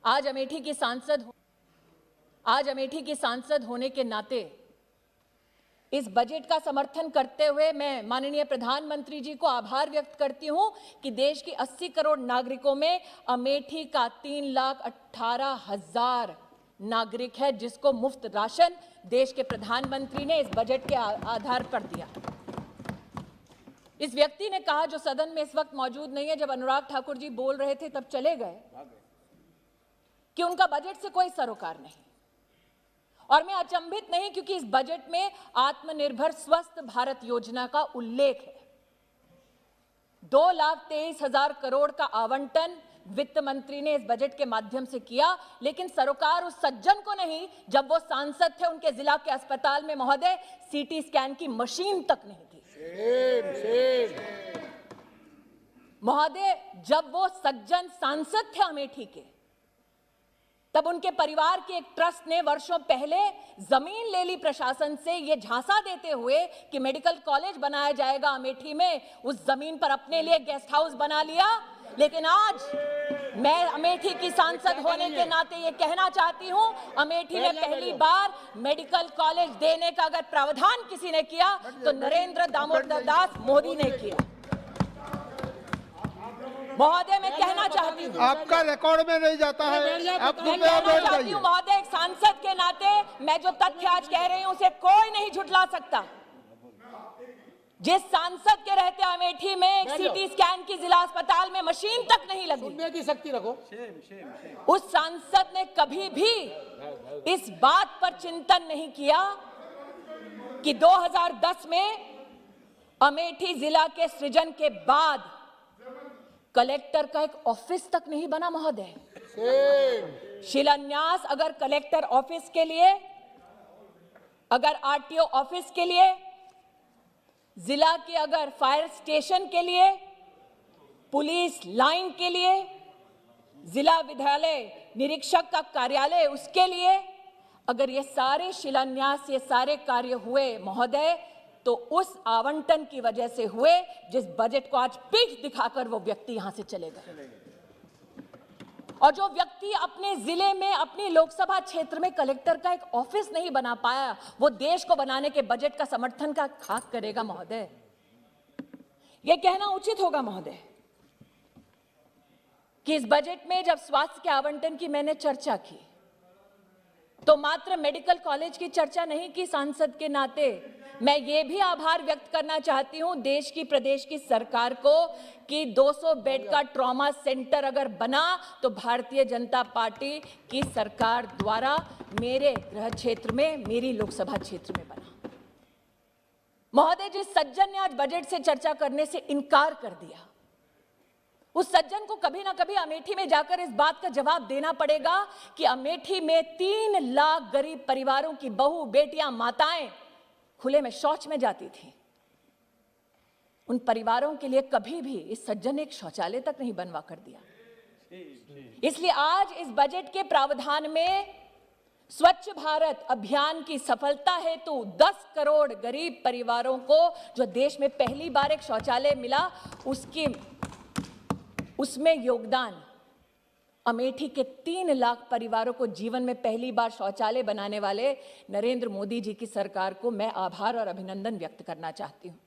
आज अमेठी की सांसद होने के नाते इस बजट का समर्थन करते हुए मैं माननीय प्रधानमंत्री जी को आभार व्यक्त करती हूं कि देश की 80 करोड़ नागरिकों में अमेठी का 3,18,000 नागरिक है जिसको मुफ्त राशन देश के प्रधानमंत्री ने इस बजट के आधार पर दिया। इस व्यक्ति ने कहा, जो सदन में इस वक्त मौजूद नहीं है, जब अनुराग ठाकुर जी बोल रहे थे तब चले गए, कि उनका बजट से कोई सरोकार नहीं। और मैं अचंभित नहीं, क्योंकि इस बजट में आत्मनिर्भर स्वस्थ भारत योजना का उल्लेख है। 2,23,000 करोड़ का आवंटन वित्त मंत्री ने इस बजट के माध्यम से किया, लेकिन सरोकार उस सज्जन को नहीं जब वो सांसद थे। उनके जिला के अस्पताल में महोदय सीटी स्कैन की मशीन तक नहीं थी। महोदय, जब वो सज्जन सांसद थे अमेठी के, तब उनके परिवार के एक ट्रस्ट ने वर्षों पहले जमीन ले ली प्रशासन से, ये झांसा देते हुए कि मेडिकल कॉलेज बनाया जाएगा अमेठी में। उस जमीन पर अपने लिए गेस्ट हाउस बना लिया। लेकिन आज मैं अमेठी की सांसद होने के नाते ये कहना चाहती हूं, अमेठी में पहली बार मेडिकल कॉलेज देने का अगर प्रावधान किसी ने किया तो नरेंद्र दामोदर दास मोदी ने किया। महोदय, मैं कहना चाहती हूँ, आपका रिकॉर्ड में नहीं जाता है। आप मैं कहना चाहती हूँ महोदय, एक सांसद के नाते मैं जो तथ्य आज कह रही हूँ उसे कोई नहीं झुठला सकता। जिस सांसद के रहते अमेठी में एक सीटी स्कैन की जिला अस्पताल में मशीन तक नहीं लगी, सुनने की शक्ति रखो। उस सांसद ने कभी भी इस बात पर चिंतन नहीं किया कि 2010 में अमेठी जिला के सृजन के बाद कलेक्टर का एक ऑफिस तक नहीं बना। महोदय, शिलान्यास अगर कलेक्टर ऑफिस के लिए, अगर आरटीओ ऑफिस के लिए, जिला के अगर फायर स्टेशन के लिए, पुलिस लाइन के लिए, जिला विद्यालय निरीक्षक का कार्यालय उसके लिए, अगर ये सारे शिलान्यास, ये सारे कार्य हुए महोदय, तो उस आवंटन की वजह से हुए जिस बजट को आज पीठ दिखाकर वो व्यक्ति यहां से चले गए। और जो व्यक्ति अपने जिले में, अपनी लोकसभा क्षेत्र में कलेक्टर का एक ऑफिस नहीं बना पाया, वो देश को बनाने के बजट का समर्थन का खाक करेगा। महोदय, ये कहना उचित होगा महोदय कि इस बजट में जब स्वास्थ्य के आवंटन की मैंने चर्चा की तो मात्र मेडिकल कॉलेज की चर्चा नहीं की। सांसद के नाते मैं ये भी आभार व्यक्त करना चाहती हूं देश की, प्रदेश की सरकार को कि 200 बेड का ट्रॉमा सेंटर अगर बना तो भारतीय जनता पार्टी की सरकार द्वारा मेरे गृह क्षेत्र में, मेरी लोकसभा क्षेत्र में बना। महोदय, जिस सज्जन ने आज बजट से चर्चा करने से इनकार कर दिया, उस सज्जन को कभी ना कभी अमेठी में जाकर इस बात का जवाब देना पड़ेगा कि अमेठी में 3 लाख गरीब परिवारों की बहू, बेटियां, माताएं खुले में शौच में जाती थी। उन परिवारों के लिए कभी भी इस सज्जन ने एक शौचालय तक नहीं बनवा कर दिया। इसलिए आज इस बजट के प्रावधान में स्वच्छ भारत अभियान की सफलता हेतु 10 करोड़ गरीब परिवारों को जो देश में पहली बार एक शौचालय मिला, उसमें योगदान अमेठी के 3 लाख परिवारों को जीवन में पहली बार शौचालय बनाने वाले नरेंद्र मोदी जी की सरकार को मैं आभार और अभिनंदन व्यक्त करना चाहती हूं।